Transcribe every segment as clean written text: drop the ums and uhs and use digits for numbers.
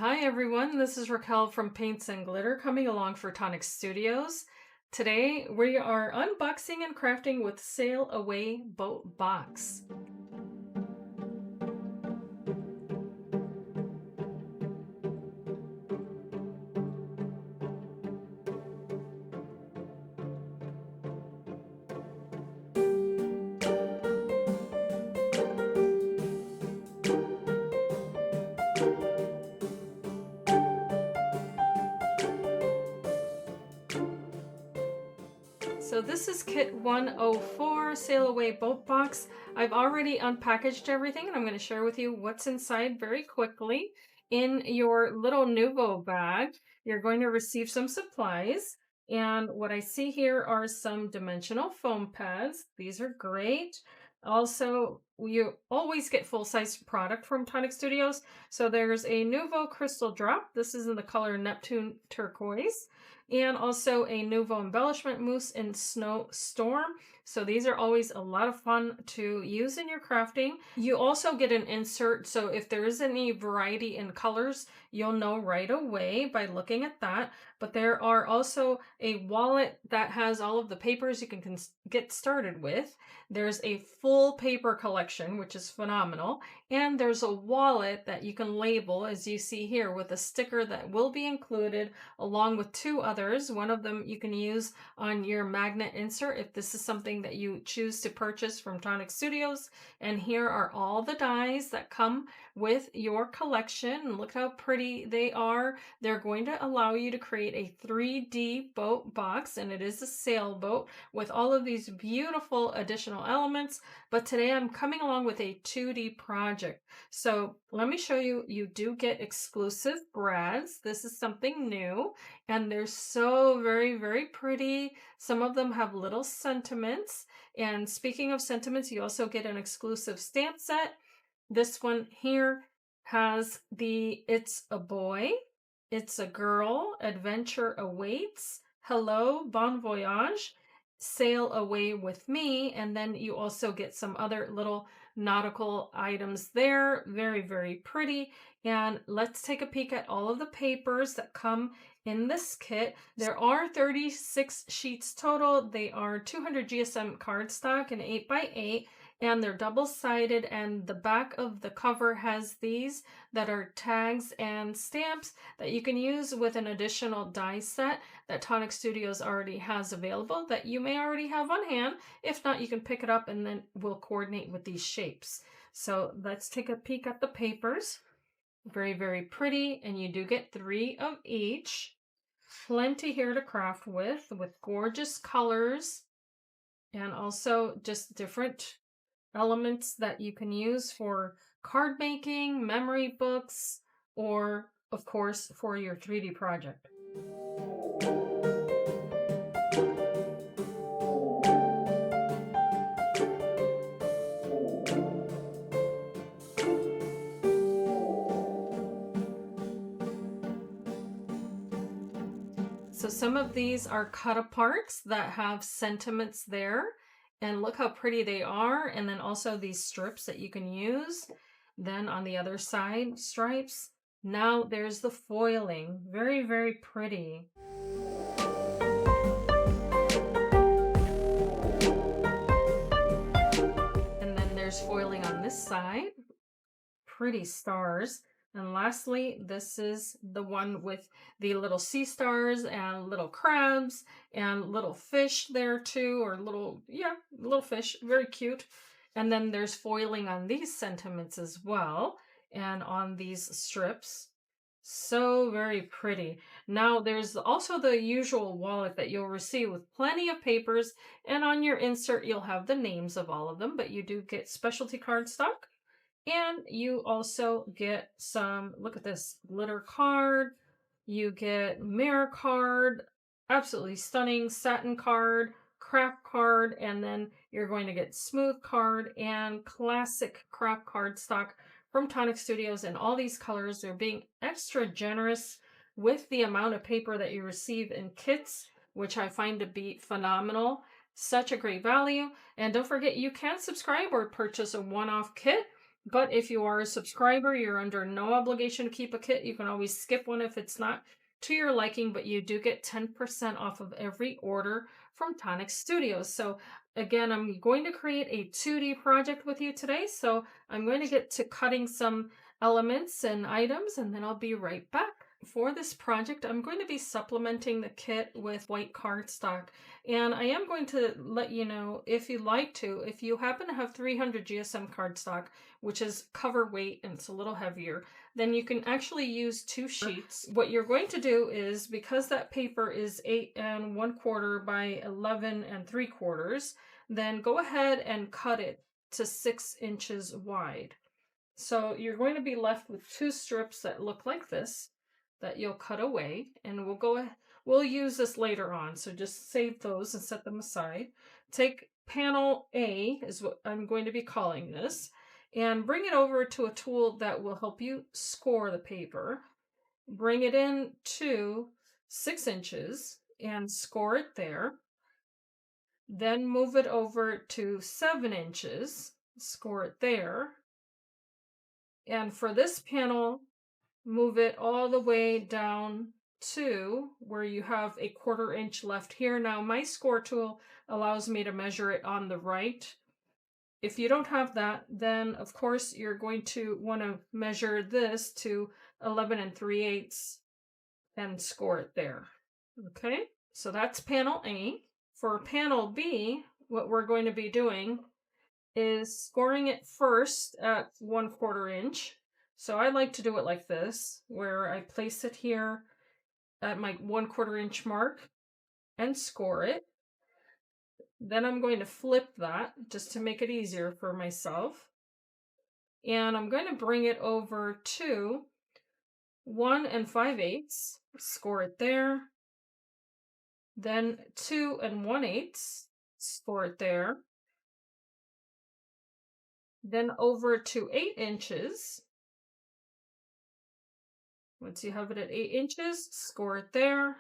Hi everyone, this is Raquel from Paints and Glitter coming along for Tonic Studios. Today we are unboxing and crafting with Sail Away Boat Box. So this is kit 104, Sail Away Boat Box. I've already unpackaged everything and I'm going to share with you what's inside very quickly. In your little Nouveau bag, you're going to receive some supplies. And what I see here are some dimensional foam pads. These are great. Also, you always get full-size product from Tonic Studios. So there's a Nouveau Crystal Drop. This is in the color Neptune Turquoise. And also a Nouveau embellishment mousse in Snow Storm. So these are always a lot of fun to use in your crafting. You also get an insert, so if there is any variety in colors, you'll know right away by looking at that. But there are also a wallet that has all of the papers you can get started with. There's a full paper collection, which is phenomenal. And there's a wallet that you can label, as you see here, with a sticker that will be included along with two others. One of them you can use on your magnet insert if this is something that you choose to purchase from Tonic Studios. And here are all the dies that come with your collection. And look how pretty they are. They're going to allow you to create a 3D boat box, and it is a sailboat with all of these beautiful additional elements. But today I'm coming along with a 2D project. So let me show you, you do get exclusive brads. This is something new, and they're so very, very pretty. Some of them have little sentiments. And speaking of sentiments, you also get an exclusive stamp set. This one here has the "It's a boy, it's a girl, adventure awaits, hello, bon voyage, sail away with me," and then you also get some other little nautical items there. Very, very pretty. And let's take a peek at all of the papers that come in this kit. There are 36 sheets total. They are 200 GSM cardstock and 8x8. And they're double-sided, and the back of the cover has these that are tags and stamps that you can use with an additional die set that Tonic Studios already has available that you may already have on hand. If not, you can pick it up and then we'll coordinate with these shapes. So let's take a peek at the papers. Very, very pretty, and you do get 3 of each. Plenty here to craft with gorgeous colors and also just different elements that you can use for card making, memory books, or of course for your 3D project. So some of these are cut aparts that have sentiments there. And look how pretty they are. And then also these strips that you can use. Then on the other side, stripes. Now there's the foiling. Very, very pretty. And then there's foiling on this side. Pretty stars. And lastly, this is the one with the little sea stars and little crabs and little fish there too, or little fish, very cute. And then there's foiling on these sentiments as well, and on these strips. So very pretty. Now there's also the usual wallet that you'll receive with plenty of papers, and on your insert you'll have the names of all of them, but you do get specialty cardstock. And you also get some, look at this, glitter card. You get mirror card, absolutely stunning satin card, craft card, and then you're going to get smooth card and classic craft card stock from Tonic Studios in all these colors. They're being extra generous with the amount of paper that you receive in kits, which I find to be phenomenal. Such a great value. And don't forget, you can subscribe or purchase a one-off kit. But if you are a subscriber, you're under no obligation to keep a kit. You can always skip one if it's not to your liking, but you do get 10% off of every order from Tonic Studios. So again, I'm going to create a 2D project with you today. So I'm going to get to cutting some elements and items, and then I'll be right back. For this project, I'm going to be supplementing the kit with white cardstock. And I am going to let you know, if you'd like to, if you happen to have 300 GSM cardstock, which is cover weight and it's a little heavier, then you can actually use 2 sheets. What you're going to do is, because that paper is 8 1/4 by 11 3/4, then go ahead and cut it to 6 inches wide. So you're going to be left with 2 strips that look like this that you'll cut away, and we'll use this later on, so just save those and set them aside. Take panel A, is what I'm going to be calling this, and bring it over to a tool that will help you score the paper. Bring it in to 6 inches and score it there. Then move it over to 7 inches, score it there. And for this panel, move it all the way down to where you have a 1/4 inch left here. Now my score tool allows me to measure it on the right. If you don't have that, then of course you're going to want to measure this to 11 3/8 and score it there. Okay, so that's panel A. For panel B, what we're going to be doing is scoring it first at 1/4 inch. So I like to do it like this, where I place it here at my 1/4 inch mark and score it. Then I'm going to flip that just to make it easier for myself. And I'm going to bring it over to 1 5/8, score it there. Then 2 1/8, score it there. Then over to 8 inches. Once you have it at 8 inches, score it there.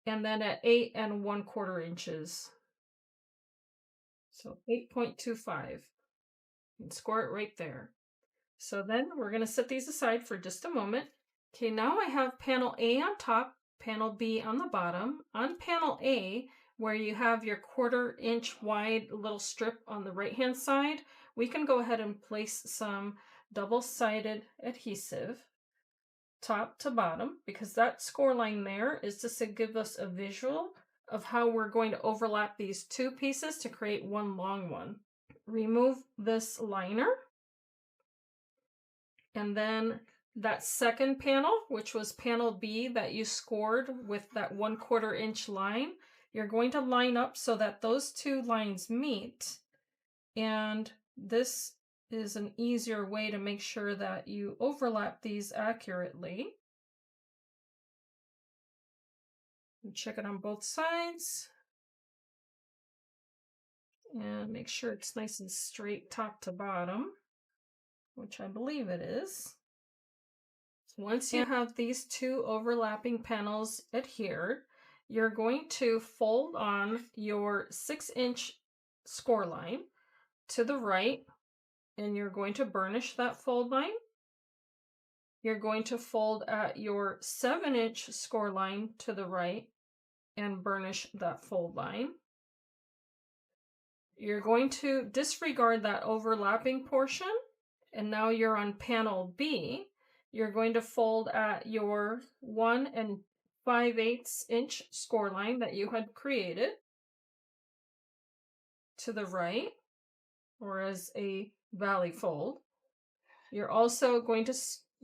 And then at 8 1/4 inches. So 8.25. And score it right there. So then we're going to set these aside for just a moment. Okay, now I have panel A on top, panel B on the bottom. On panel A, where you have your 1/4 inch wide little strip on the right hand side, we can go ahead and place some double-sided adhesive top to bottom, because that score line there is just to give us a visual of how we're going to overlap these 2 pieces to create one long one. Remove this liner, and then that second panel, which was panel B that you scored with that 1/4 inch line, you're going to line up so that those 2 lines meet. And this is an easier way to make sure that you overlap these accurately. And check it on both sides. And make sure it's nice and straight top to bottom, which I believe it is. Once you have these 2 overlapping panels adhered, you're going to fold on your 6 inch score line to the right, and you're going to burnish that fold line. You're going to fold at your 7 inch score line to the right and burnish that fold line. You're going to disregard that overlapping portion, and now you're on panel B. You're going to fold at your 1 5/8 inch score line that you had created to the right, or as a valley fold. You're also going to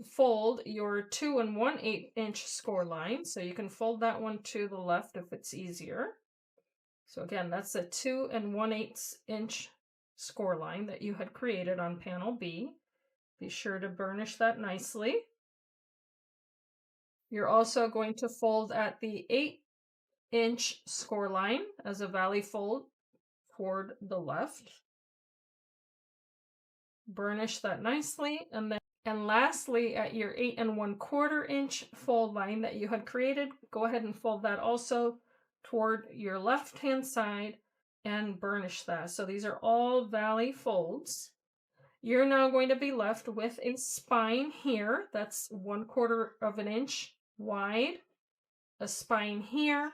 fold your 2 1/8 inch score line, so you can fold that one to the left if it's easier. So again, that's a 2 1/8 inch score line that you had created on panel B. Be sure to burnish that nicely. You're also going to fold at the 8 inch score line as a valley fold toward the left. Burnish that nicely, and lastly, at your 8 1/4 inch fold line that you had created, go ahead and fold that also toward your left hand side and burnish that. So these are all valley folds. You're now going to be left with a spine here that's 1/4 of an inch wide, a spine here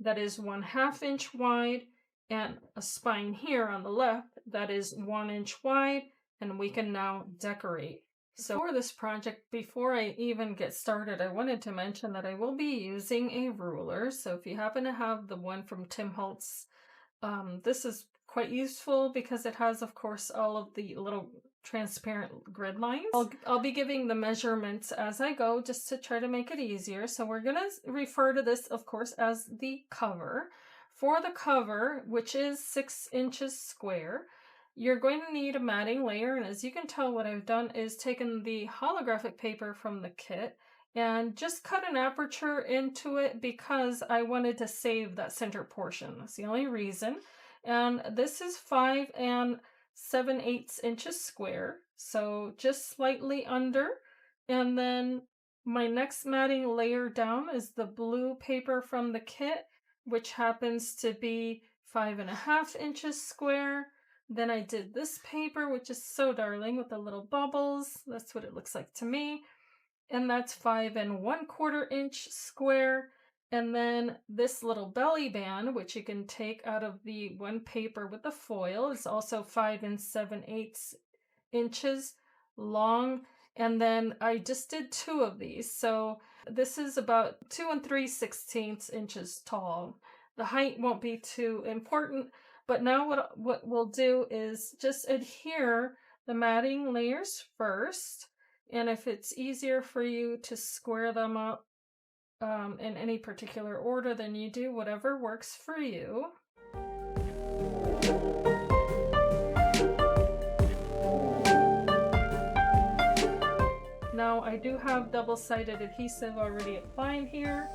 that is 1/2 inch wide, and a spine here on the left that is 1 inch wide, and we can now decorate. So for this project, before I even get started, I wanted to mention that I will be using a ruler. So if you happen to have the one from Tim Holtz, this is quite useful because it has, of course, all of the little transparent grid lines. I'll be giving the measurements as I go just to try to make it easier. So we're going to refer to this, of course, as the cover. For the cover, which is 6 inches square, you're going to need a matting layer. And as you can tell, what I've done is taken the holographic paper from the kit and just cut an aperture into it because I wanted to save that center portion. That's the only reason. And this is 5 7/8 inches square, so just slightly under. And then my next matting layer down is the blue paper from the kit, which happens to be 5.5 inches square. Then I did this paper, which is so darling with the little bubbles. That's what it looks like to me. And that's 5 1/4 inch square. And then this little belly band, which you can take out of the one paper with the foil, is also 5 7/8 inches long. And then I just did 2 of these. So this is about 2 3/16 inches tall. The height won't be too important, but now what we'll do is just adhere the matting layers first. And if it's easier for you to square them up in any particular order, then you do whatever works for you. Now I do have double-sided adhesive already applied here.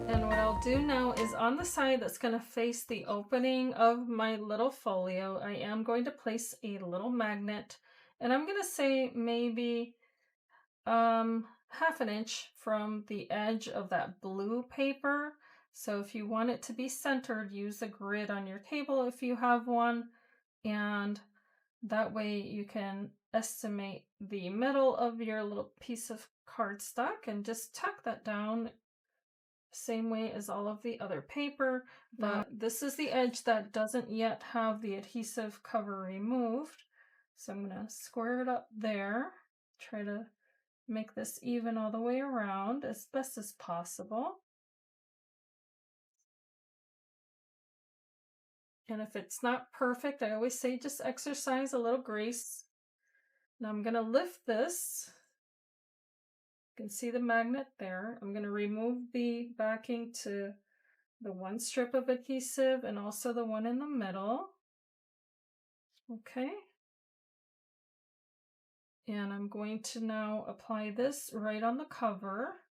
And what I'll do now is on the side that's going to face the opening of my little folio, I am going to place a little magnet, and I'm going to say maybe 1/2 an inch from the edge of that blue paper. So if you want it to be centered, use a grid on your table if you have one, and that way you can estimate the middle of your little piece of cardstock and just tuck that down same way as all of the other paper. But this is the edge that doesn't yet have the adhesive cover removed. So I'm going to square it up there, try to make this even all the way around as best as possible. And if it's not perfect, I always say just exercise a little grace. Now I'm going to lift this. You can see the magnet there. I'm going to remove the backing to the one strip of adhesive and also the one in the middle. Okay. And I'm going to now apply this right on the cover.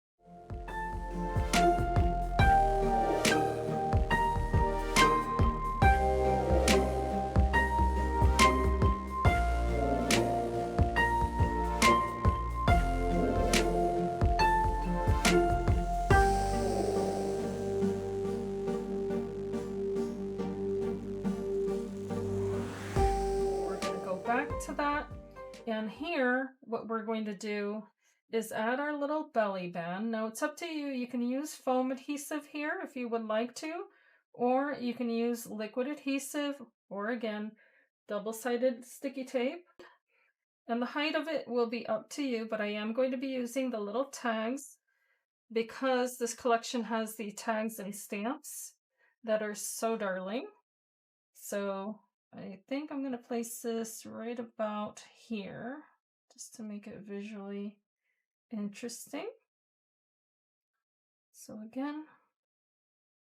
To that, and here what we're going to do is add our little belly band. Now it's up to you. You can use foam adhesive here if you would like to, or you can use liquid adhesive, or again double-sided sticky tape, and the height of it will be up to you, but I am going to be using the little tags because this collection has the tags and stamps that are so darling. So I think I'm going to place this right about here just to make it visually interesting. So again,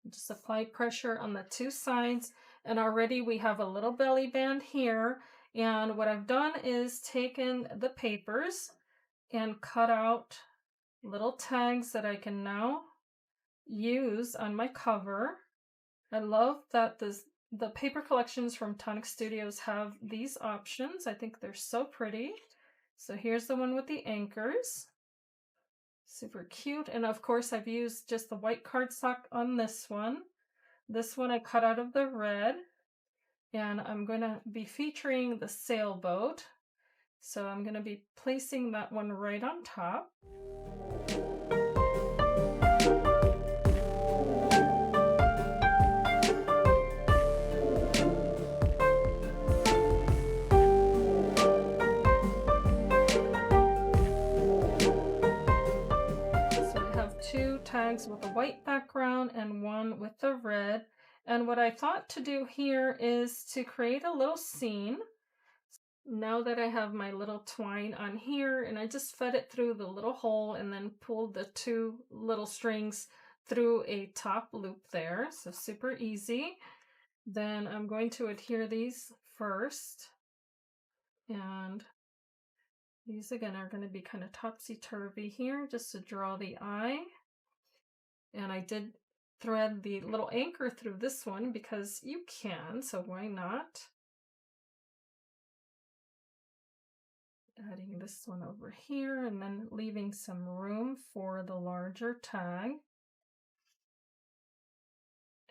just apply pressure on the 2 sides, and already we have a little belly band here. And what I've done is taken the papers and cut out little tags that I can now use on my cover. I love that the paper collections from Tonic Studios have these options. I think they're so pretty. So here's the one with the anchors. Super cute. And of course, I've used just the white cardstock on this one. This one I cut out of the red, and I'm going to be featuring the sailboat. So I'm going to be placing that one right on top. Two tags with a white background and one with the red. And what I thought to do here is to create a little scene. Now that I have my little twine on here, and I just fed it through the little hole and then pulled the two little strings through a top loop there. So super easy. Then I'm going to adhere these first. And these again are going to be kind of topsy-turvy here just to draw the eye. And I did thread the little anchor through this one because you can, so why not? Adding this one over here and then leaving some room for the larger tag.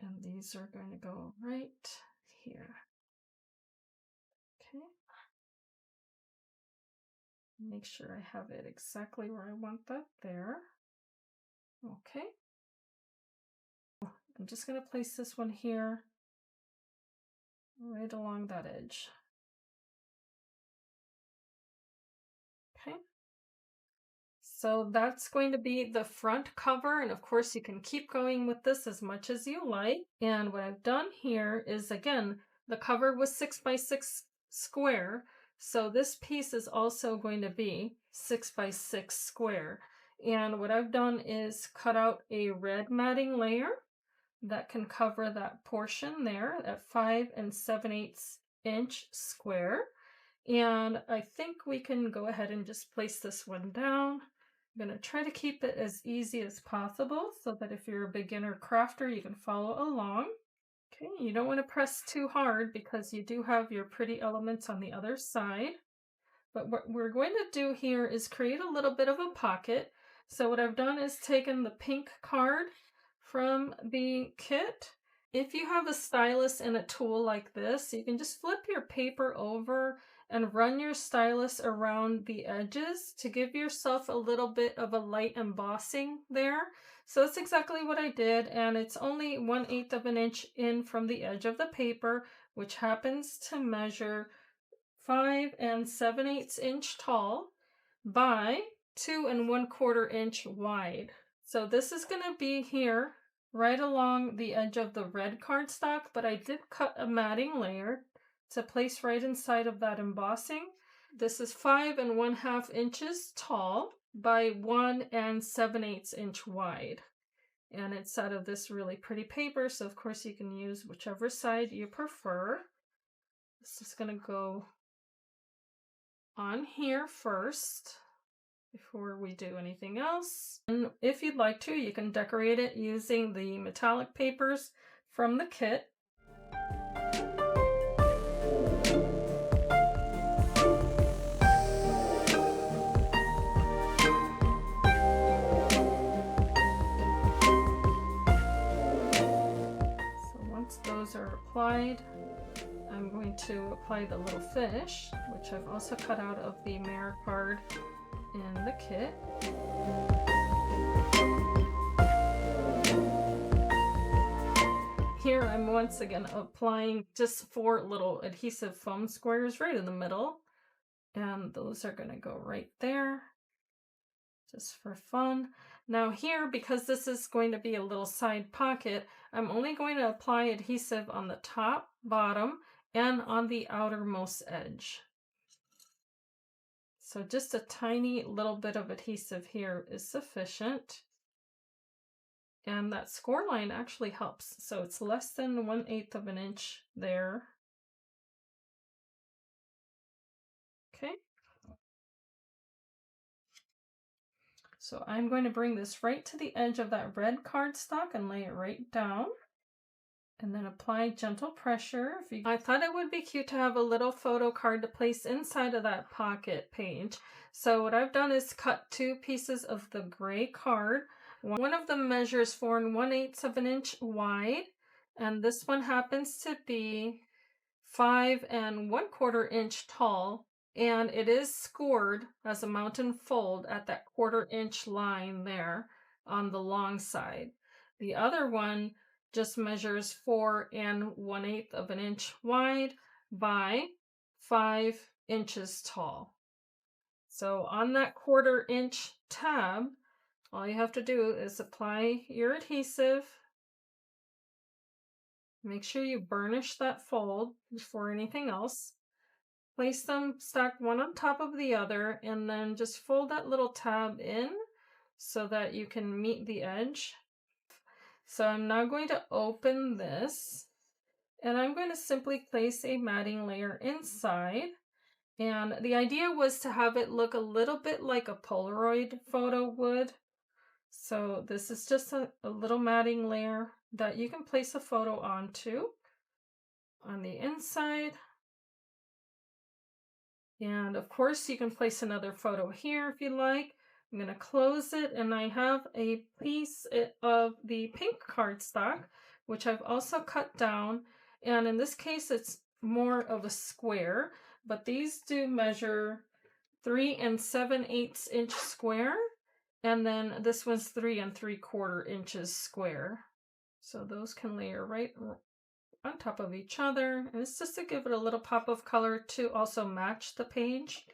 And these are going to go right here. Okay. Make sure I have it exactly where I want that there. Okay. I'm just going to place this one here right along that edge. Okay. So that's going to be the front cover, and of course you can keep going with this as much as you like. And what I've done here is, again, the cover was 6 by 6 square, so this piece is also going to be 6 by 6 square. And what I've done is cut out a red matting layer that can cover that portion there at 5 7/8 inch square. And I think we can go ahead and just place this one down. I'm going to try to keep it as easy as possible so that if you're a beginner crafter, you can follow along. Okay, you don't want to press too hard because you do have your pretty elements on the other side. But what we're going to do here is create a little bit of a pocket. So what I've done is taken the pink card from the kit. If you have a stylus and a tool like this, you can just flip your paper over and run your stylus around the edges to give yourself a little bit of a light embossing there. So that's exactly what I did, and it's only 1/8 of an inch in from the edge of the paper, which happens to measure 5 7/8 inch tall by 2 1/4 inch wide. So this is going to be here right along the edge of the red cardstock, but I did cut a matting layer to place right inside of that embossing. This is 5 1/2 inches tall by 1 7/8 inch wide. And it's out of this really pretty paper, so of course you can use whichever side you prefer. This is going to go on here first before we do anything else. And if you'd like to, you can decorate it using the metallic papers from the kit. So once those are applied, I'm going to apply the little fish, which I've also cut out of the mirror card in the kit. Here I'm once again applying just 4 little adhesive foam squares right in the middle, and those are going to go right there just for fun. Now here, because this is going to be a little side pocket, I'm only going to apply adhesive on the top, bottom, and on the outermost edge. So just a tiny little bit of adhesive here is sufficient. And that score line actually helps. So it's less than 1/8 of an inch there. Okay. So I'm going to bring this right to the edge of that red cardstock and lay it right down. and then apply gentle pressure. I thought it would be cute to have a little photo card to place inside of that pocket page. So what I've done is cut 2 pieces of the gray card. One of them measures 4 1/8 of an inch wide, and this one happens to be 5 1/4 inch tall, and it is scored as a mountain fold at that 1/4 inch line there on the long side. The other one just measures 4 1/8 of an inch wide by 5 inches tall. So on that 1/4 inch tab, all you have to do is apply your adhesive. Make sure you burnish that fold before anything else. Place them stacked one on top of the other, and then just fold that little tab in so that you can meet the edge. So I'm now going to open this, and I'm going to simply place a matting layer inside. And the idea was to have it look a little bit like a Polaroid photo would. So this is just a little matting layer that you can place a photo onto on the inside. And of course you can place another photo here if you like. I'm going to close it, and I have a piece of the pink cardstock, which I've also cut down. And in this case, it's more of a square, but these do measure 3 7/8 inch square. And then this one's 3 3/4 inches square. So those can layer right on top of each other. And it's just to give it a little pop of color to also match the page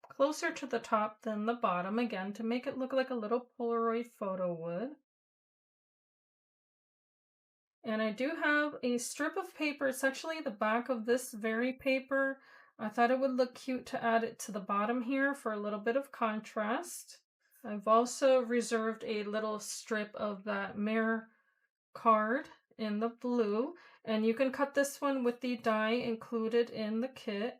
closer to the top than the bottom, again, to make it look like a little Polaroid photo would. And I do have a strip of paper. It's actually the back of this very paper. I thought it would look cute to add it to the bottom here for a little bit of contrast. I've also reserved a little strip of that mirror card in the blue, and you can cut this one with the die included in the kit.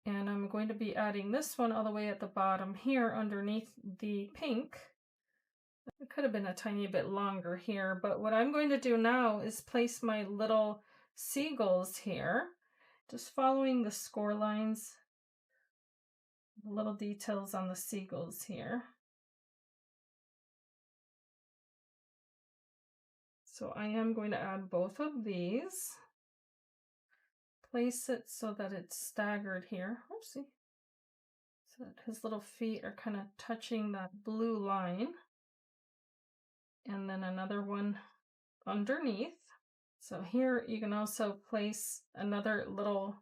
And I'm going to be adding this one all the way at the bottom here underneath the pink. It could have been a tiny bit longer here, but what I'm going to do now is place my little seagulls here, just following the score lines, the little details on the seagulls here. So I am going to add both of these. Place it so that it's staggered here. Oopsie. So that his little feet are kind of touching that blue line. And then another one underneath. So here you can also place another little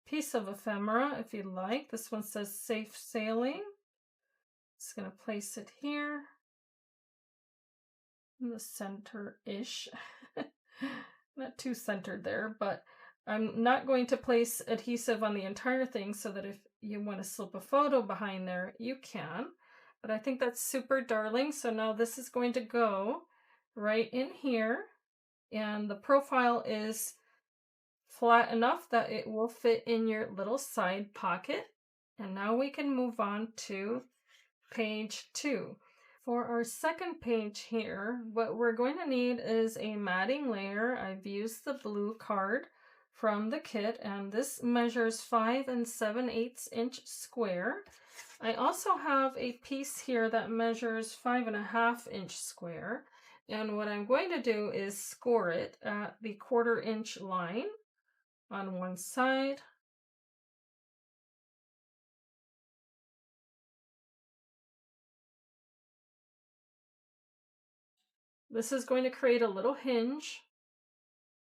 piece of ephemera if you'd like. This one says safe sailing. Just going to place it here in the center-ish. Not too centered there, but I'm not going to place adhesive on the entire thing so that if you want to slip a photo behind there, you can. But I think that's super darling. So now this is going to go right in here. And the profile is flat enough that it will fit in your little side pocket. And now we can move on to page 2. For our second page here, what we're going to need is a matting layer. I've used the blue card from the kit, and this measures 5 7/8 inch square. I also have a piece here that measures 5 1/2 inch square. And what I'm going to do is score it at the 1/4 inch line on one side. This is going to create a little hinge,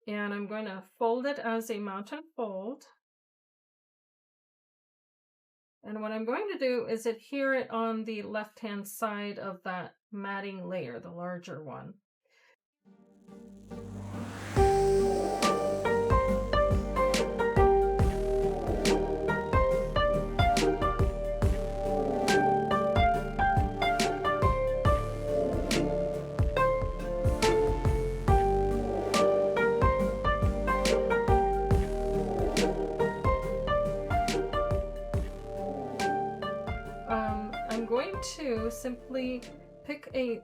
and I'm going to fold it as a mountain fold. And what I'm going to do is adhere it on the left-hand side of that matting layer, the larger one. I'm going to simply pick a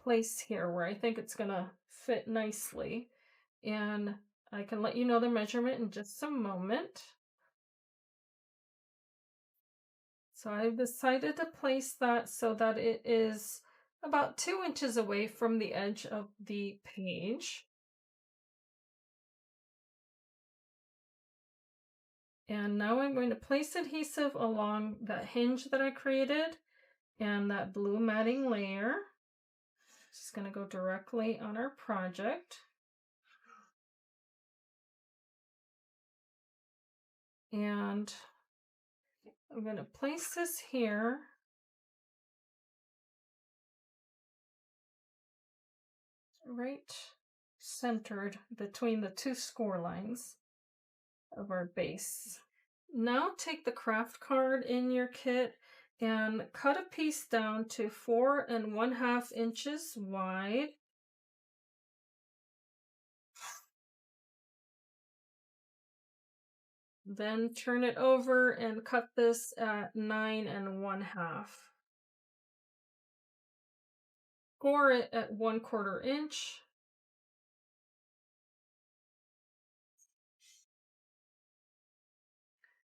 place here where I think it's gonna fit nicely. And I can let you know the measurement in just a moment. So I've decided to place that so that it is about 2 inches away from the edge of the page. And now I'm going to place adhesive along that hinge that I created and that blue matting layer. Just going to go directly on our project. And I'm going to place this here. Right centered between the two score lines of our base. Now take the craft card in your kit and cut a piece down to 4 1/2 inches wide. Then turn it over and cut this at 9 1/2. Score it at 1/4 inch.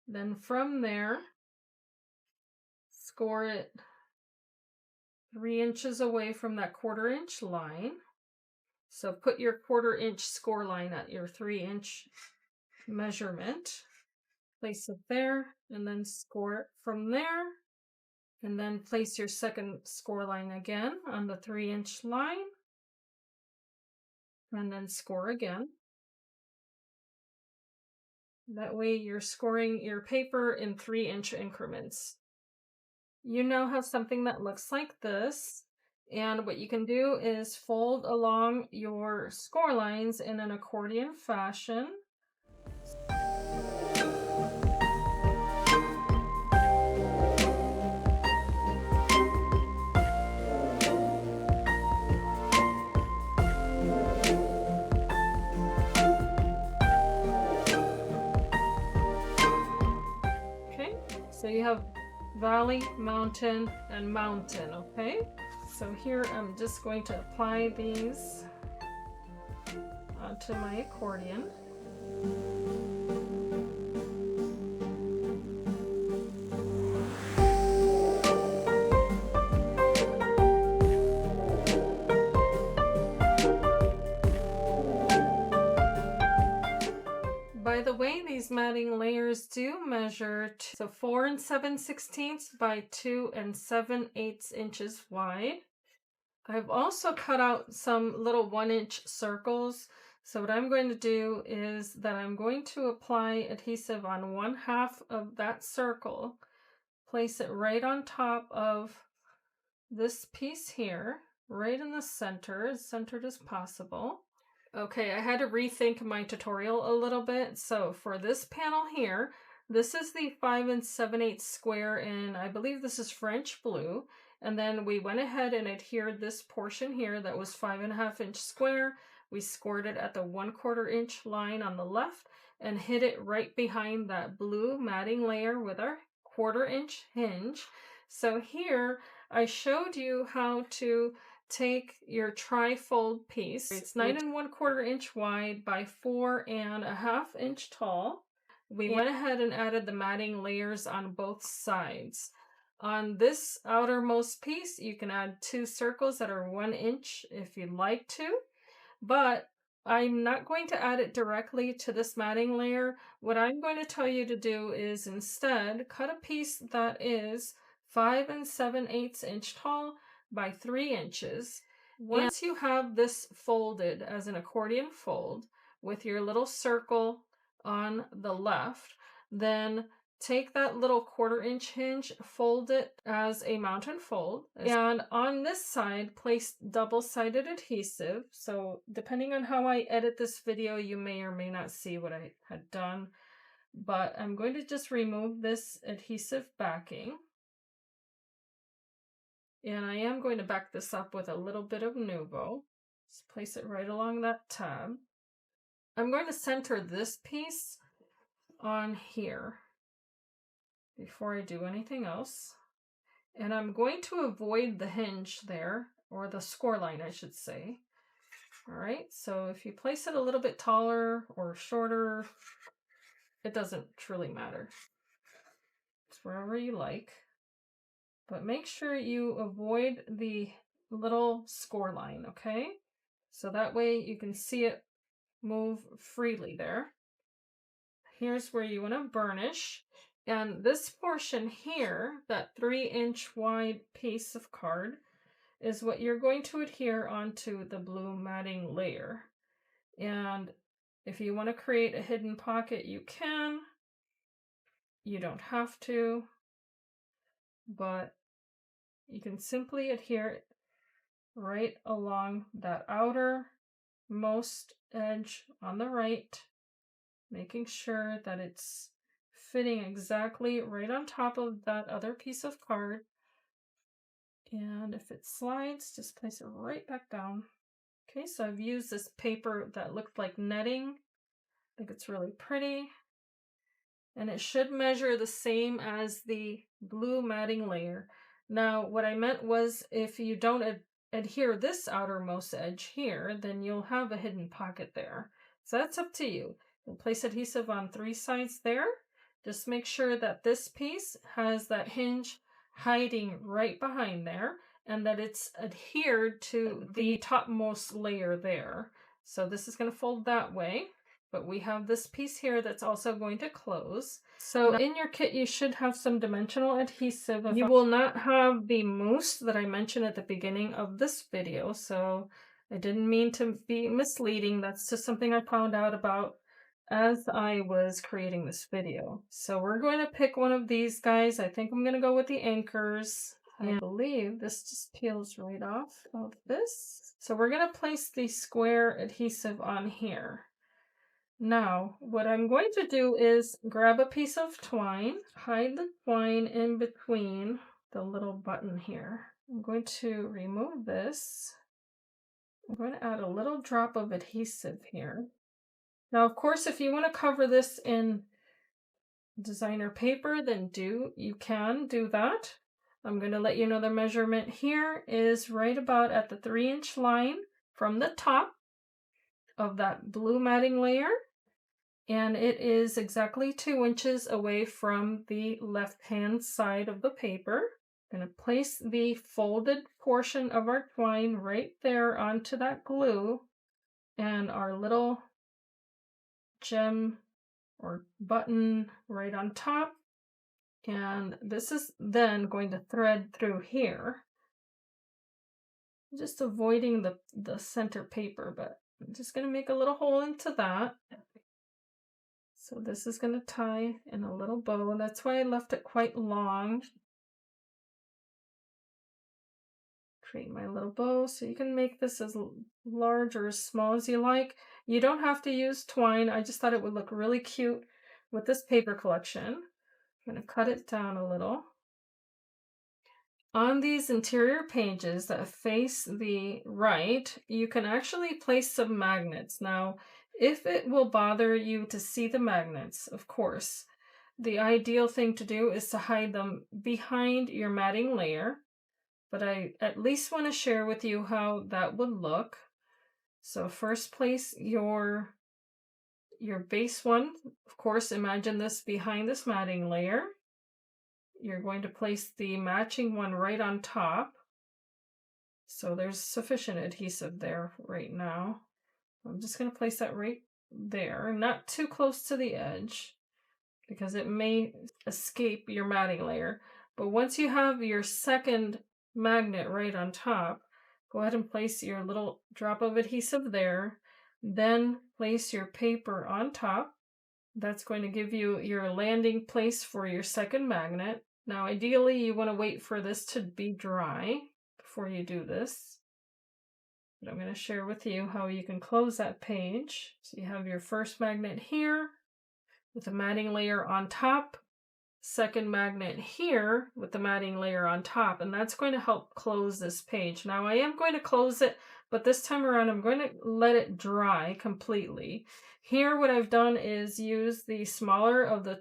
Then from there, score it 3 inches away from that 1/4 inch line. So put your 1/4 inch score line at your 3-inch measurement. Place it there and then score it from there. And then place your second score line again on the 3-inch line. And then score again. That way you're scoring your paper in 3-inch increments. You now have something that looks like this. And what you can do is fold along your score lines in an accordion fashion. Okay, so you have valley, mountain, and mountain, okay? So here I'm just going to apply these onto my accordion. By the way, these matting layers do measure 4 7/16 by 2 7/8 inches wide. I've also cut out some little 1-inch circles. So what I'm going to do is that I'm going to apply adhesive on 1/2 of that circle, place it right on top of this piece here, right in the center, as centered as possible. Okay, I had to rethink my tutorial a little bit. So for this panel here, this is the 5 7/8 square, and I believe this is French blue. And then we went ahead and adhered this portion here that was 5 1/2 inch square. We scored it at the 1/4 inch line on the left and hid it right behind that blue matting layer with our 1/4 inch hinge. So here I showed you how to take your tri-fold piece. It's 9 1/4 inch wide by 4 1/2 inch tall. We went ahead and added the matting layers on both sides. On this outermost piece, you can add 2 circles that are 1 inch if you'd like to, but I'm not going to add it directly to this matting layer. What I'm going to tell you to do is instead cut a piece that is 5 7/8 inch tall by 3 inches. Once you have this folded as an accordion fold with your little circle on the left, then take that little 1/4 inch hinge, fold it as a mountain fold, and on this side place double-sided adhesive. So depending on how I edit this video, you may or may not see what I had done, but I'm going to just remove this adhesive backing. And I am going to back this up with a little bit of Nuvo. Just place it right along that tab. I'm going to center this piece on here before I do anything else. And I'm going to avoid the hinge there, or the score line, I should say. All right, so if you place it a little bit taller or shorter, it doesn't truly matter. It's wherever you like. But make sure you avoid the little score line, okay? So that way you can see it move freely there. Here's where you want to burnish. And this portion here, that 3-inch wide piece of card, is what you're going to adhere onto the blue matting layer. And if you want to create a hidden pocket, you can. You don't have to, but you can simply adhere it right along that outermost edge on the right, making sure that it's fitting exactly right on top of that other piece of card. And if it slides, just place it right back down. Okay, so I've used this paper that looked like netting. I think it's really pretty. And it should measure the same as the blue matting layer. Now, what I meant was if you don't adhere this outermost edge here, then you'll have a hidden pocket there. So that's up to you. You'll place adhesive on 3 sides there. Just make sure that this piece has that hinge hiding right behind there and that it's adhered to the topmost layer there. So this is going to fold that way. But we have this piece here that's also going to close. So in your kit, you should have some dimensional adhesive. You will not have the mousse that I mentioned at the beginning of this video. So I didn't mean to be misleading. That's just something I found out about as I was creating this video. So we're going to pick one of these guys. I think I'm going to go with the anchors. I believe this just peels right off of this. So we're going to place the square adhesive on here. Now, what I'm going to do is grab a piece of twine, hide the twine in between the little button here. I'm going to remove this. I'm going to add a little drop of adhesive here. Now, of course, if you want to cover this in designer paper, then you can do that. I'm going to let you know the measurement here is right about at the 3-inch line from the top of that blue matting layer. And it is exactly 2 inches away from the left-hand side of the paper. I'm going to place the folded portion of our twine right there onto that glue and our little gem or button right on top. And this is then going to thread through here. Just avoiding the center paper, but I'm just going to make a little hole into that. So this is going to tie in a little bow. That's why I left it quite long. Create my little bow. So you can make this as large or as small as you like. You don't have to use twine. I just thought it would look really cute with this paper collection. I'm going to cut it down a little. On these interior pages that face the right, you can actually place some magnets. Now, if it will bother you to see the magnets, of course, the ideal thing to do is to hide them behind your matting layer. But I at least want to share with you how that would look. So first place your base one. Of course, imagine this behind this matting layer. You're going to place the matching one right on top. So there's sufficient adhesive there right now. I'm just going to place that right there, not too close to the edge because it may escape your matting layer. But once you have your second magnet right on top, go ahead and place your little drop of adhesive there. Then place your paper on top. That's going to give you your landing place for your second magnet. Now, ideally, you want to wait for this to be dry before you do this. But I'm going to share with you how you can close that page. So you have your first magnet here with the matting layer on top, second magnet here with the matting layer on top, and that's going to help close this page. Now, I am going to close it, but this time around, I'm going to let it dry completely. Here, what I've done is use the smaller of the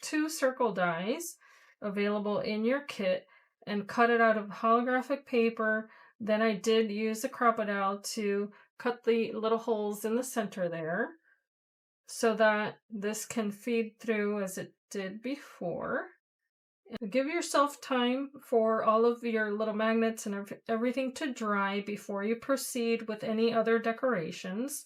two circle dies available in your kit and cut it out of holographic paper Then I did use a crocodile to cut the little holes in the center there so that this can feed through as it did before. Give yourself time for all of your little magnets and everything to dry before you proceed with any other decorations.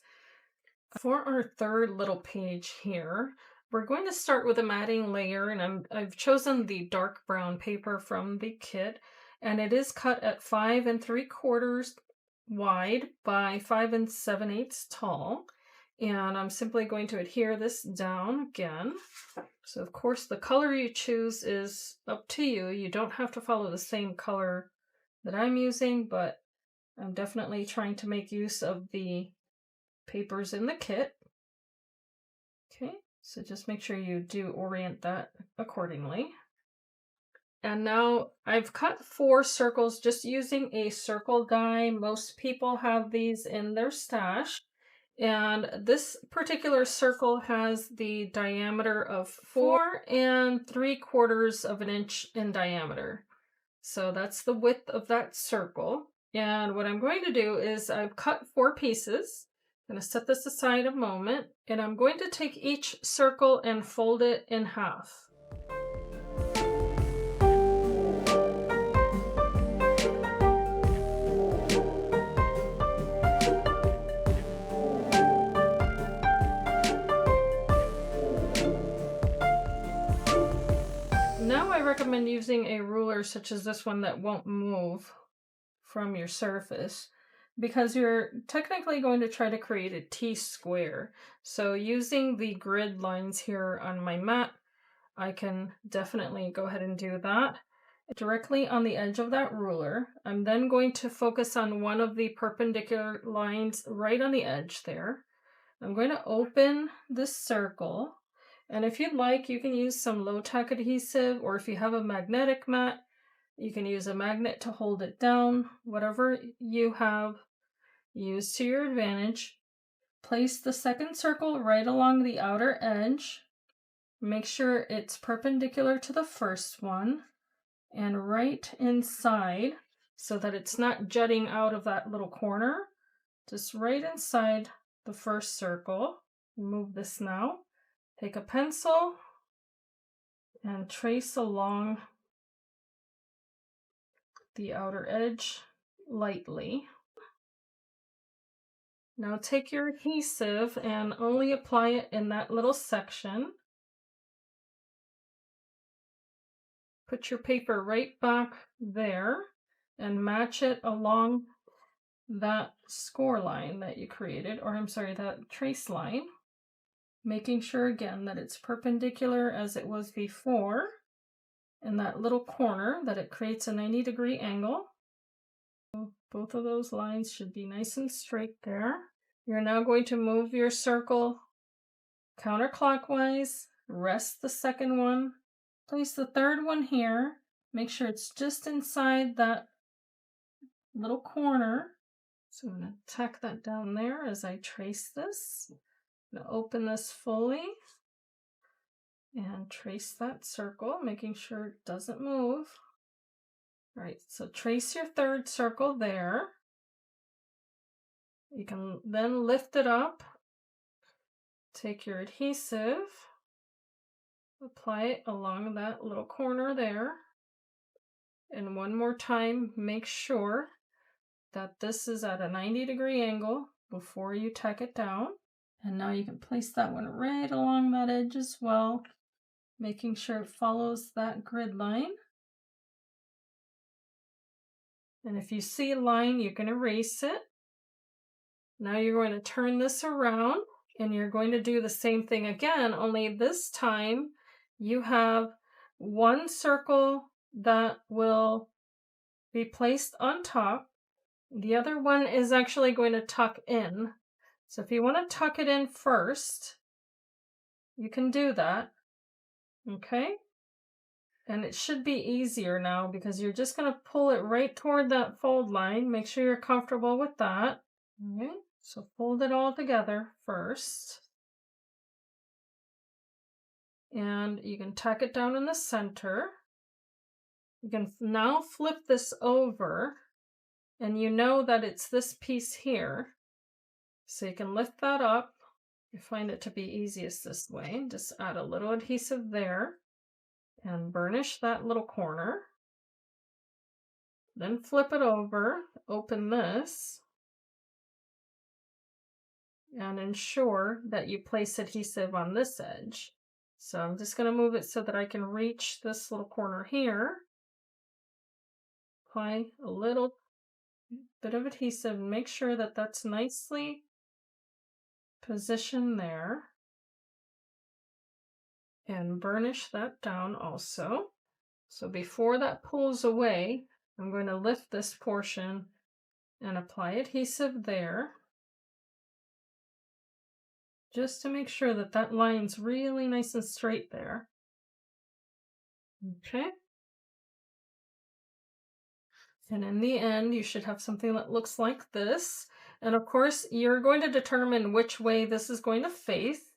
For our third little page here, we're going to start with a matting layer, and I've chosen the dark brown paper from the kit, and it is cut at 5 3/4 wide by 5 7/8 tall. And I'm simply going to adhere this down again. So of course the color you choose is up to you. You don't have to follow the same color that I'm using, but I'm definitely trying to make use of the papers in the kit. Okay, so just make sure you do orient that accordingly. And now I've cut 4 circles just using a circle die. Most people have these in their stash. And this particular circle has the diameter of 4 3/4 of an inch in diameter. So that's the width of that circle. And what I'm going to do is I've cut 4 pieces. I'm going to set this aside a moment, and I'm going to take each circle and fold it in half. Now I recommend using a ruler such as this one that won't move from your surface, because you're technically going to try to create a T-square. So using the grid lines here on my mat, I can definitely go ahead and do that. Directly on the edge of that ruler, I'm then going to focus on one of the perpendicular lines right on the edge there. I'm going to open this circle, and if you'd like, you can use some low-tack adhesive, or if you have a magnetic mat, you can use a magnet to hold it down. Whatever you have, use to your advantage. Place the second circle right along the outer edge. Make sure it's perpendicular to the first one and right inside so that it's not jutting out of that little corner. Just right inside the first circle. Move this now. Take a pencil and trace along the outer edge lightly. Now take your adhesive and only apply it in that little section. Put your paper right back there and match it along that score line that you created, or I'm sorry, that trace line. Making sure again that it's perpendicular as it was before in that little corner, that it creates a 90-degree angle. Both of those lines should be nice and straight there. You're now going to move your circle counterclockwise, rest the second one, place the third one here, make sure it's just inside that little corner. So I'm going to tack that down there as I trace this. I'm going to open this fully and trace that circle, making sure it doesn't move. All right, so trace your third circle there. You can then lift it up, take your adhesive, apply it along that little corner there, and one more time, make sure that this is at a 90-degree angle before you tack it down. And now you can place that one right along that edge as well, making sure it follows that grid line. And if you see a line, you can erase it. Now you're going to turn this around and you're going to do the same thing again, only this time you have one circle that will be placed on top. The other one is actually going to tuck in. So if you want to tuck it in first, you can do that. Okay? And it should be easier now because you're just going to pull it right toward that fold line. Make sure you're comfortable with that. Okay, so fold it all together first. And you can tuck it down in the center. You can now flip this over And you know that it's this piece here. So you can lift that up. I find it to be easiest this way. Just add a little adhesive there and burnish that little corner. Then flip it over, open this, and ensure that you place adhesive on this edge. So I'm just going to move it so that I can reach this little corner here. Apply a little bit of adhesive and make sure that that's nicely positioned there. And burnish that down also. So before that pulls away, I'm going to lift this portion and apply adhesive there, just to make sure that that line's really nice and straight there. Okay. And in the end, you should have something that looks like this. And of course, you're going to determine which way this is going to face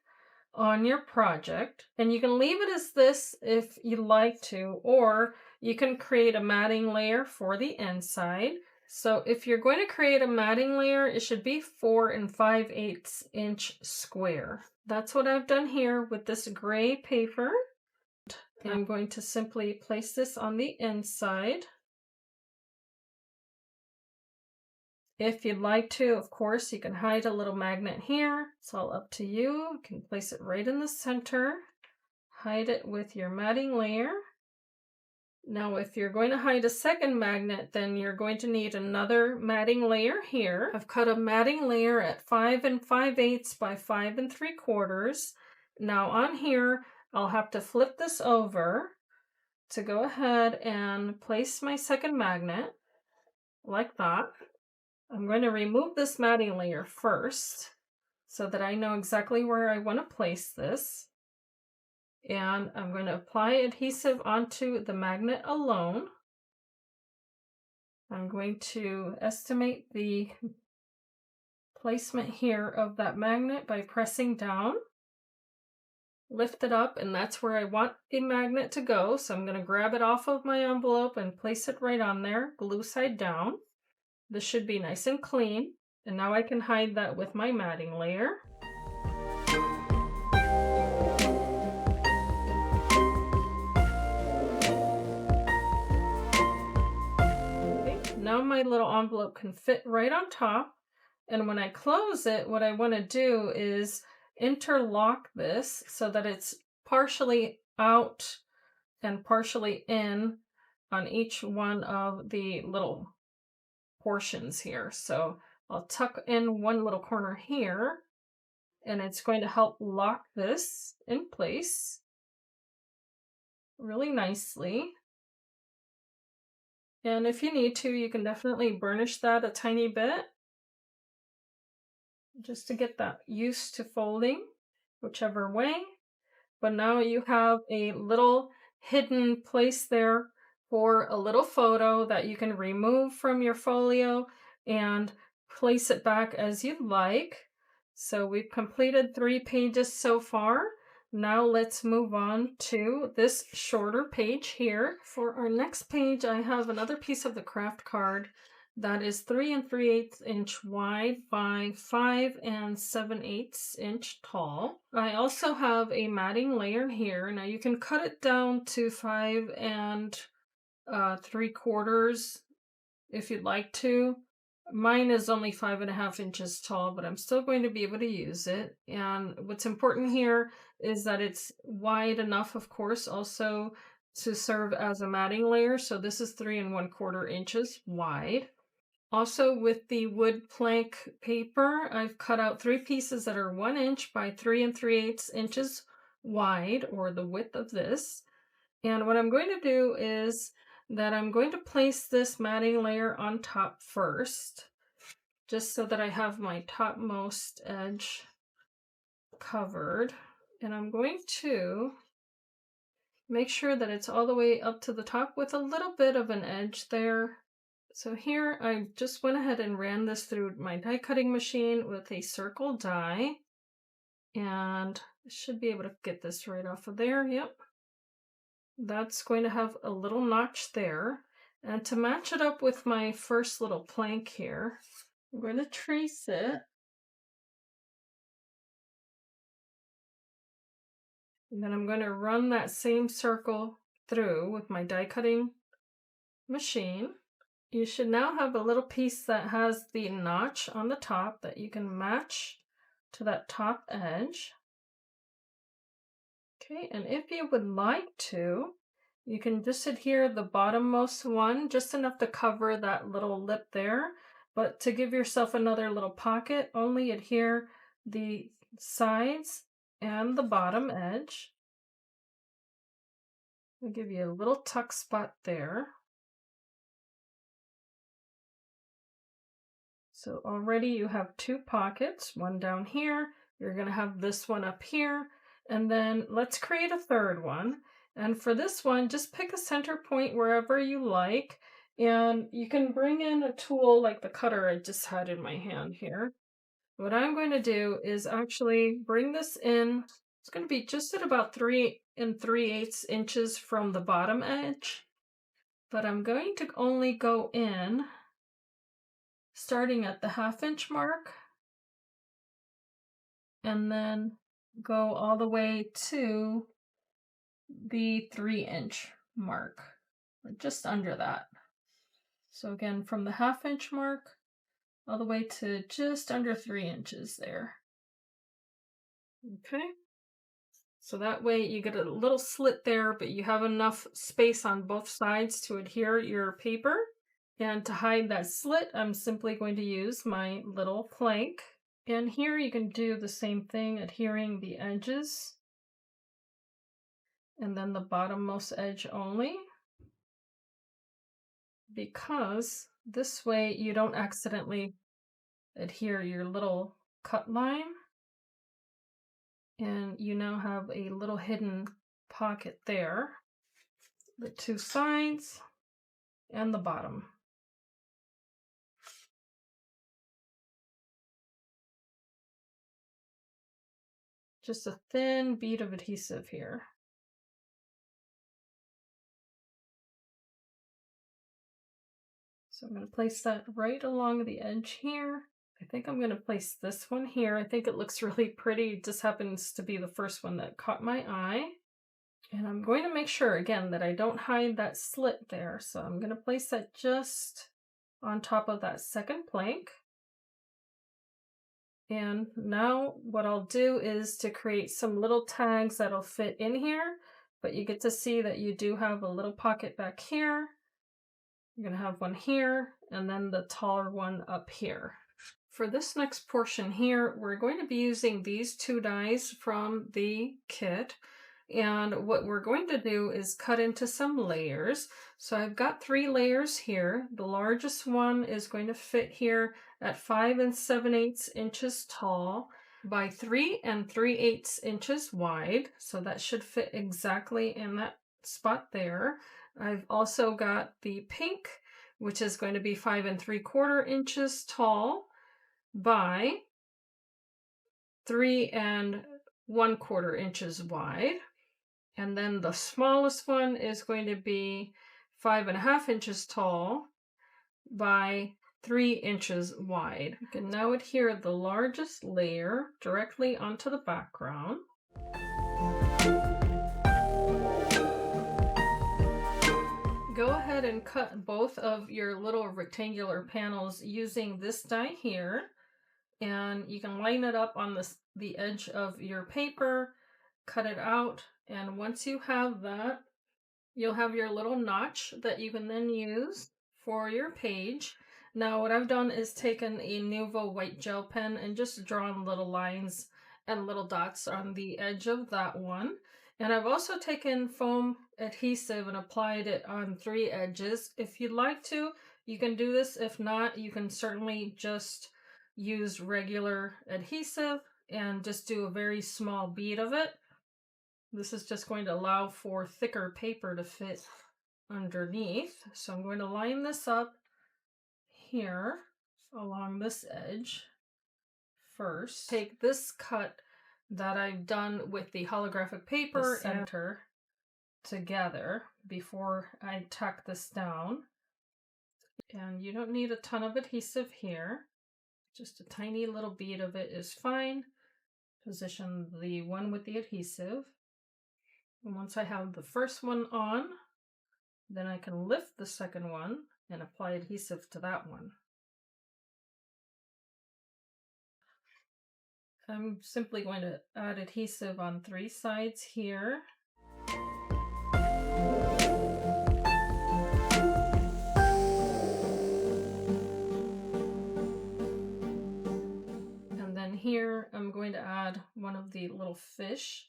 on your project. And you can leave it as this if you like to, or you can create a matting layer for the inside. So if you're going to create a matting layer, it should be 4 5/8 inch square. That's what I've done here with this gray paper. I'm going to simply place this on the inside. If you'd like to, of course, you can hide a little magnet here. It's all up to you. You can place it right in the center. Hide it with your matting layer. Now, if you're going to hide a second magnet, then you're going to need another matting layer here. I've cut a matting layer at 5 5/8 by 5 3/4. Now on here, I'll have to flip this over to go ahead and place my second magnet like that. I'm going to remove this matting layer first so that I know exactly where I want to place this. And I'm going to apply adhesive onto the magnet alone. I'm going to estimate the placement here of that magnet by pressing down. Lift it up, and that's where I want the magnet to go. So I'm going to grab it off of my envelope and place it right on there, glue side down. This should be nice and clean. And now I can hide that with my matting layer. Okay, now my little envelope can fit right on top. And when I close it, what I want to do is interlock this so that it's partially out and partially in on each one of the little portions here. So I'll tuck in one little corner here, and it's going to help lock this in place really nicely. And if you need to, you can definitely burnish that a tiny bit just to get that used to folding, whichever way. But now you have a little hidden place there for a little photo that you can remove from your folio and place it back as you like. So we've completed 3 pages so far. Now let's move on to this shorter page here. For our next page, I have another piece of the craft card that is 3 3/8 inch wide by 5 7/8 inch tall. I also have a matting layer here. Now you can cut it down to 5 3/4 if you'd like to. Mine is only 5.5 inches tall, but I'm still going to be able to use it. And what's important here is that it's wide enough, of course, also to serve as a matting layer. So this is 3 1/4 inches wide. Also, with the wood plank paper, I've cut out 3 pieces that are 1 inch by 3 3/8 inches wide, or the width of this. And what I'm going to do is that I'm going to place this matting layer on top first, just so that I have my topmost edge covered. And I'm going to make sure that it's all the way up to the top with a little bit of an edge there. So here I just went ahead and ran this through my die cutting machine with a circle die, and I should be able to get this right off of there. Yep. That's going to have a little notch there. And to match it up with my first little plank here, I'm going to trace it. And then I'm going to run that same circle through with my die cutting machine. You should now have a little piece that has the notch on the top that you can match to that top edge. Okay, and if you would like to, you can just adhere the bottommost one, just enough to cover that little lip there. But to give yourself another little pocket, only adhere the sides and the bottom edge. I'll give you a little tuck spot there. So already you have two pockets, one down here. You're going to have this one up here. And then let's create a third one. And for this one, just pick a center point wherever you like. And you can bring in a tool like the cutter I just had in my hand here. What I'm going to do is actually bring this in. It's going to be just at about 3 3/8 inches from the bottom edge. But I'm going to only go in starting at the 1/2 inch mark and then go all the way to the 3-inch mark, just under that. So again, from the 1/2 inch mark all the way to just under 3 inches there. Okay. So that way you get a little slit there, but you have enough space on both sides to adhere your paper. And to hide that slit, I'm simply going to use my little plank. And here you can do the same thing, adhering the edges and then the bottommost edge only, because this way you don't accidentally adhere your little cut line, and you now have a little hidden pocket there, the two sides and the bottom. Just a thin bead of adhesive here. So I'm going to place that right along the edge here. I think I'm going to place this one here. I think it looks really pretty. It just happens to be the first one that caught my eye. And I'm going to make sure, again, that I don't hide that slit there. So I'm going to place that just on top of that second plank. And now what I'll do is to create some little tags that'll fit in here, but you get to see that you do have a little pocket back here. You're going to have one here, and then the taller one up here. For this next portion here, we're going to be using these two dies from the kit. And what we're going to do is cut into some layers. So I've got 3 layers here. The largest one is going to fit here at 5 7/8 inches tall by 3 3/8 inches wide. So that should fit exactly in that spot there. I've also got the pink, which is going to be 5 3/4 inches tall by 3 1/4 inches wide. And then the smallest one is going to be 5.5 inches tall by 3 inches wide. You can now adhere the largest layer directly onto the background. Go ahead and cut both of your little rectangular panels using this die here. And you can line it up on the edge of your paper, cut it out, and once you have that, you'll have your little notch that you can then use for your page. Now what I've done is taken a Nuvo white gel pen and just drawn little lines and little dots on the edge of that one. And I've also taken foam adhesive and applied it on 3 edges. If you'd like to, you can do this. If not, you can certainly just use regular adhesive and just do a very small bead of it. This is just going to allow for thicker paper to fit underneath. So I'm going to line this up here along this edge first. Take this cut that I've done with the holographic paper and center together before I tack this down. And you don't need a ton of adhesive here. Just a tiny little bead of it is fine. Position the one with the adhesive. And once I have the first one on, then I can lift the second one and apply adhesive to that one. I'm simply going to add adhesive on 3 sides here. And then here I'm going to add one of the little fish.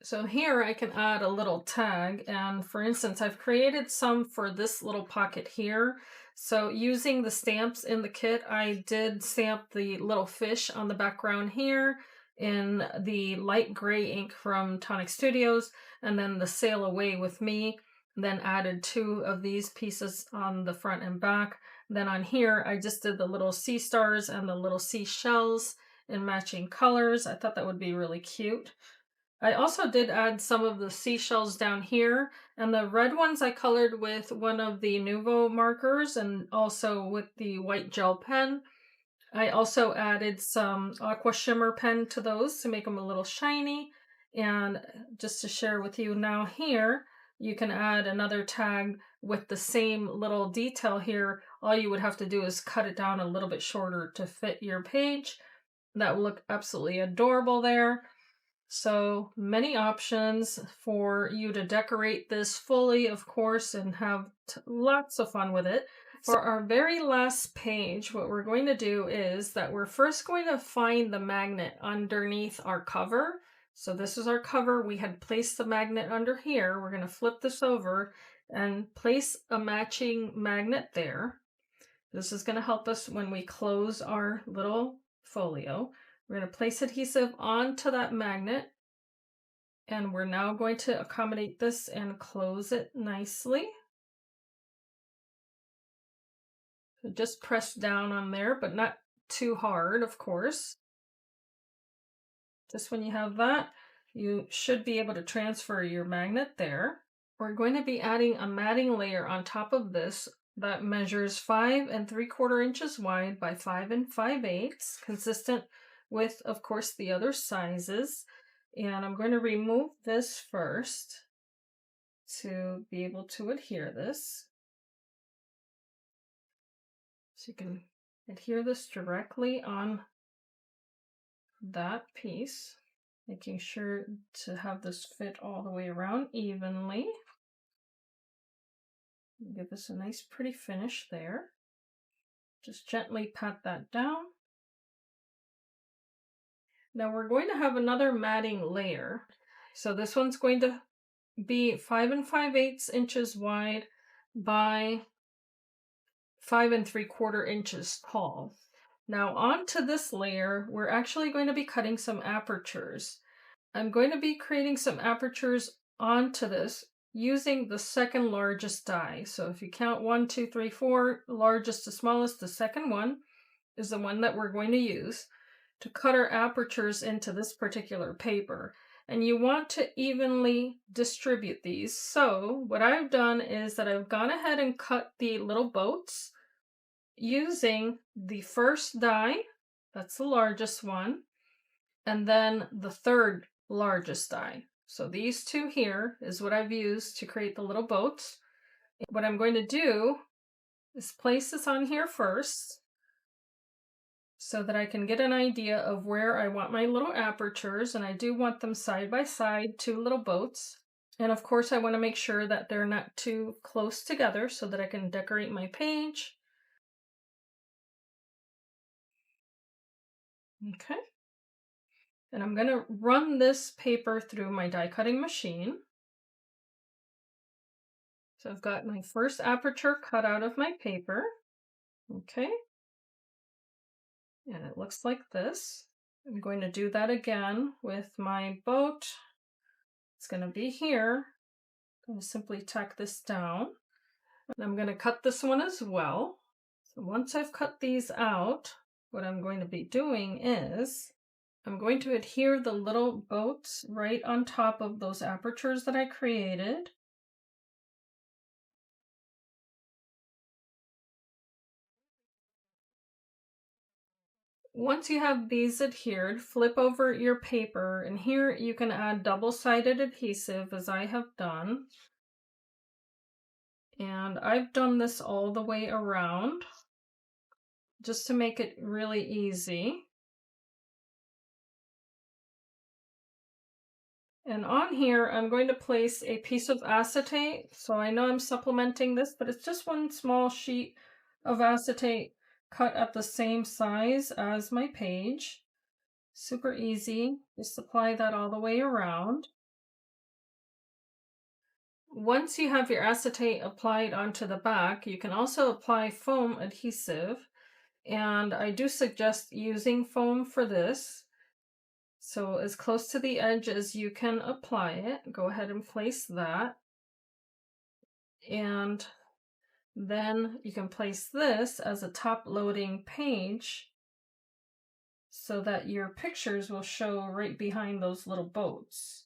So here I can add a little tag, and for instance, I've created some for this little pocket here. So using the stamps in the kit, I did stamp the little fish on the background here in the light gray ink from Tonic Studios, and then the Sail Away with Me, then added 2 of these pieces on the front and back. Then on here, I just did the little sea stars and the little seashells in matching colors. I thought that would be really cute. I also did add some of the seashells down here, and the red ones I colored with one of the Nuvo markers and also with the white gel pen. I also added some aqua shimmer pen to those to make them a little shiny. And just to share with you now here, you can add another tag with the same little detail here. All you would have to do is cut it down a little bit shorter to fit your page. That will look absolutely adorable there. So many options for you to decorate this fully, of course, and have lots of fun with it. For our very last page, what we're going to do is that we're first going to find the magnet underneath our cover. So this is our cover. We had placed the magnet under here. We're going to flip this over and place a matching magnet there. This is going to help us when we close our little folio. We're going to place adhesive onto that magnet, and we're now going to accommodate this and close it nicely. So just press down on there, but not too hard, of course. Just when you have that, you should be able to transfer your magnet there. We're going to be adding a matting layer on top of this that measures 5 3/4 inches wide by 5 5/8, consistent with, of course, the other sizes. And I'm going to remove this first to be able to adhere this. So you can adhere this directly on that piece, making sure to have this fit all the way around evenly. Give this a nice pretty finish there. Just gently pat that down. Now we're going to have another matting layer. So this one's going to be 5 5/8 inches wide by 5 3/4 inches tall. Now onto this layer, we're actually going to be cutting some apertures. I'm going to be creating some apertures onto this using the second largest die. So if you count 1, 2, 3, 4, largest to smallest, the second one is the one that we're going to use to cut our apertures into this particular paper. And you want to evenly distribute these. So what I've done is that I've gone ahead and cut the little boats using the first die, that's the largest one, and then the third largest die. So these two here is what I've used to create the little boats. What I'm going to do is place this on here first so that I can get an idea of where I want my little apertures, and I do want them side by side, 2 little boats. And of course I want to make sure that they're not too close together so that I can decorate my page. Okay. And I'm going to run this paper through my die cutting machine. So I've got my first aperture cut out of my paper. Okay. And it looks like this. I'm going to do that again with my boat. It's going to be here. I'm going to simply tack this down. And I'm going to cut this one as well. So once I've cut these out, what I'm going to be doing is I'm going to adhere the little boats right on top of those apertures that I created. Once you have these adhered, flip over your paper, and here you can add double-sided adhesive as I have done. And I've done this all the way around just to make it really easy. And on here, I'm going to place a piece of acetate. So I know I'm supplementing this, but it's just one small sheet of acetate cut at the same size as my page. Super easy. Just apply that all the way around. Once you have your acetate applied onto the back, you can also apply foam adhesive. And I do suggest using foam for this. So as close to the edge as you can apply it, go ahead and place that. And then you can place this as a top loading page so that your pictures will show right behind those little boats.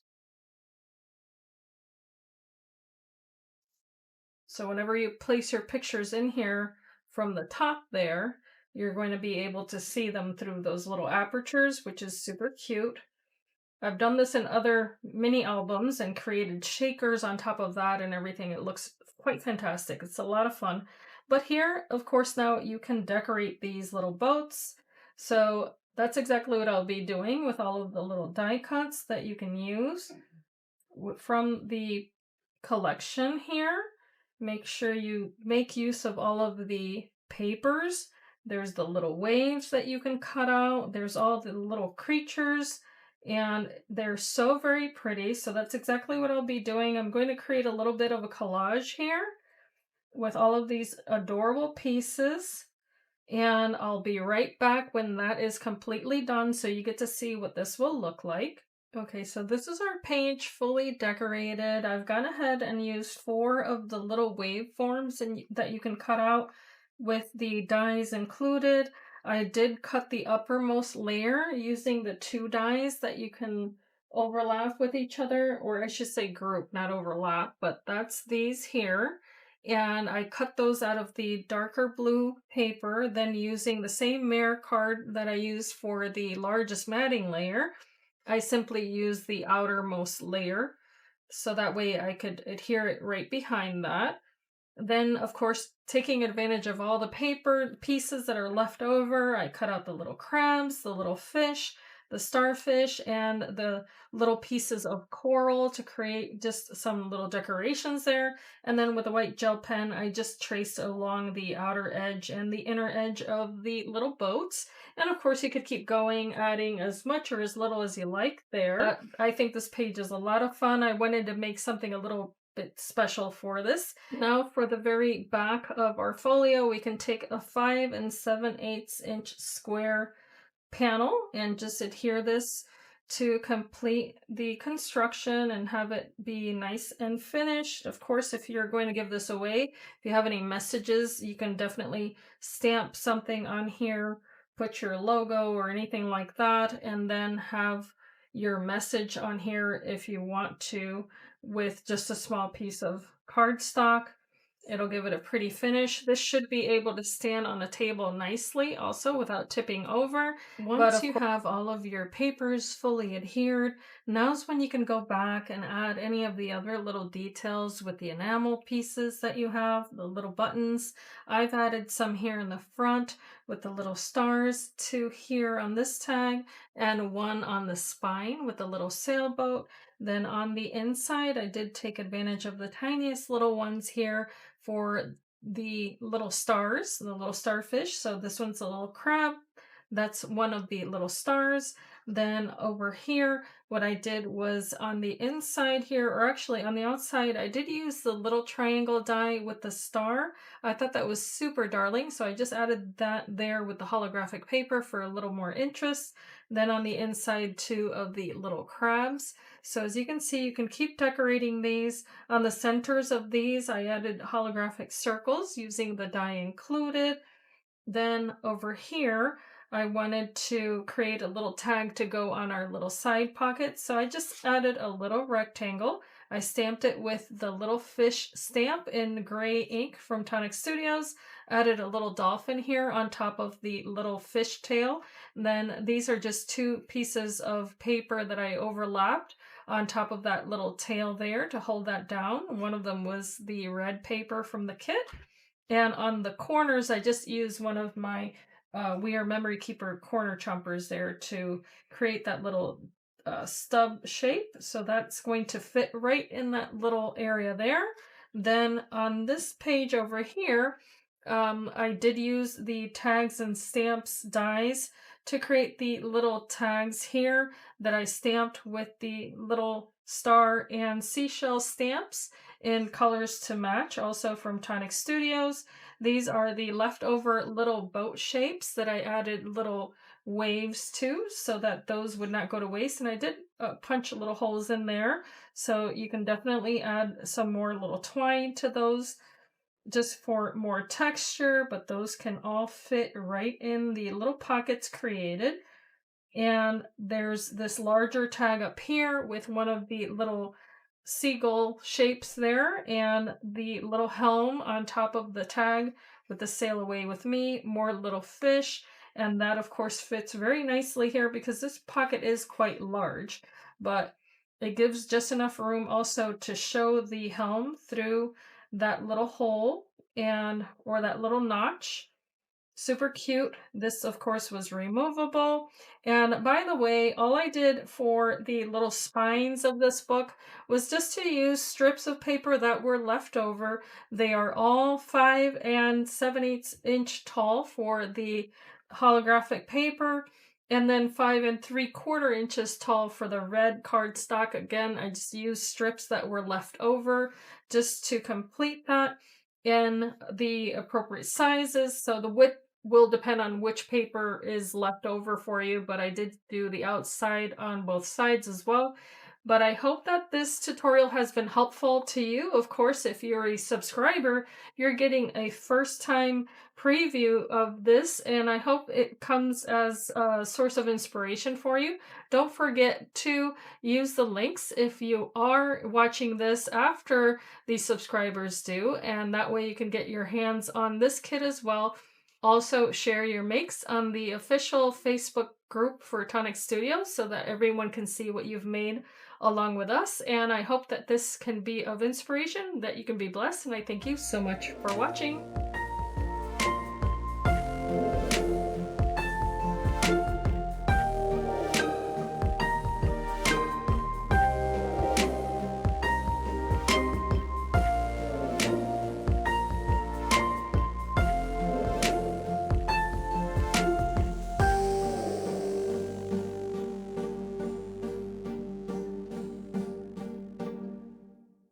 So whenever you place your pictures in here from the top there, you're going to be able to see them through those little apertures, which is super cute. I've done this in other mini albums and created shakers on top of that and everything. It looks quite fantastic. It's a lot of fun. But here, of course, now you can decorate these little boats. So that's exactly what I'll be doing with all of the little die cuts that you can use from the collection here. Make sure you make use of all of the papers. There's the little waves that you can cut out. There's all the little creatures, and they're so very pretty. So that's exactly what I'll be doing. I'm going to create a little bit of a collage here with all of these adorable pieces. And I'll be right back when that is completely done so you get to see what this will look like. Okay, so this is our page fully decorated. I've gone ahead and used 4 of the little waveforms that you can cut out with the dies included. I did cut the uppermost layer using the 2 dies that you can overlap with each other, or I should say group, not overlap, but that's these here. And I cut those out of the darker blue paper, then using the same Mare card that I used for the largest matting layer. I simply use the outermost layer so that way I could adhere it right behind that. Then, of course, taking advantage of all the paper pieces that are left over, I cut out the little crabs, the little fish, the starfish, and the little pieces of coral to create just some little decorations there. And then with a white gel pen, I just traced along the outer edge and the inner edge of the little boats. And of course, you could keep going, adding as much or as little as you like there. I think this page is a lot of fun. I wanted to make something a little bit special for this. Now for the very back of our folio, we can take a 5 7/8 inch square panel and just adhere this to complete the construction and have it be nice and finished. Of course, if you're going to give this away, if you have any messages, you can definitely stamp something on here, put your logo or anything like that, and then have your message on here if you want to, with just a small piece of cardstock. It'll give it a pretty finish. This should be able to stand on a table nicely also without tipping over. Once you have all of your papers fully adhered, now's when you can go back and add any of the other little details with the enamel pieces that you have, the little buttons. I've added some here in the front with the little stars, 2 here on this tag, and 1 on the spine with the little sailboat. Then on the inside, I did take advantage of the tiniest little ones here for the little stars, the little starfish. So this one's a little crab. That's one of the little stars. Then over here, what I did was on the inside here, or actually on the outside, I did use the little triangle die with the star. I thought that was super darling, so I just added that there with the holographic paper for a little more interest. Then on the inside, 2 of the little crabs. So as you can see, you can keep decorating these. On the centers of these, I added holographic circles using the die included. Then over here, I wanted to create a little tag to go on our little side pocket. So I just added a little rectangle. I stamped it with the little fish stamp in gray ink from Tonic Studios. Added a little dolphin here on top of the little fish tail. And then these are just two pieces of paper that I overlapped on top of that little tail there to hold that down. One of them was the red paper from the kit. And on the corners, I just used one of my We Are Memory Keeper corner chompers there to create that little stub shape. So that's going to fit right in that little area there. Then on this page over here, I did use the tags and stamps dies to create the little tags here that I stamped with the little star and seashell stamps in colors to match, also from Tonic Studios. These are the leftover little boat shapes that I added little waves to so that those would not go to waste. And I did punch little holes in there, so you can definitely add some more little twine to those just for more texture, but those can all fit right in the little pockets created. And there's this larger tag up here with one of the little seagull shapes there and the little helm on top of the tag with the sail away with me, more little fish. And that of course fits very nicely here because this pocket is quite large, but it gives just enough room also to show the helm through that little hole and or that little notch. Super cute. This, of course, was removable. And by the way, all I did for the little spines of this book was just to use strips of paper that were left over. They are all 5 7/8 inch tall for the holographic paper, and then 5 3/4 inches tall for the red cardstock. Again, I just used strips that were left over just to complete that in the appropriate sizes. So the width will depend on which paper is left over for you, but I did do the outside on both sides as well. But I hope that this tutorial has been helpful to you. Of course, if you're a subscriber, you're getting a first time preview of this, and I hope it comes as a source of inspiration for you. Don't forget to use the links if you are watching this after the subscribers do, and that way you can get your hands on this kit as well. Also, share your makes on the official Facebook group for Tonic Studios so that everyone can see what you've made along with us. And I hope that this can be of inspiration, that you can be blessed. And I thank you so much for watching.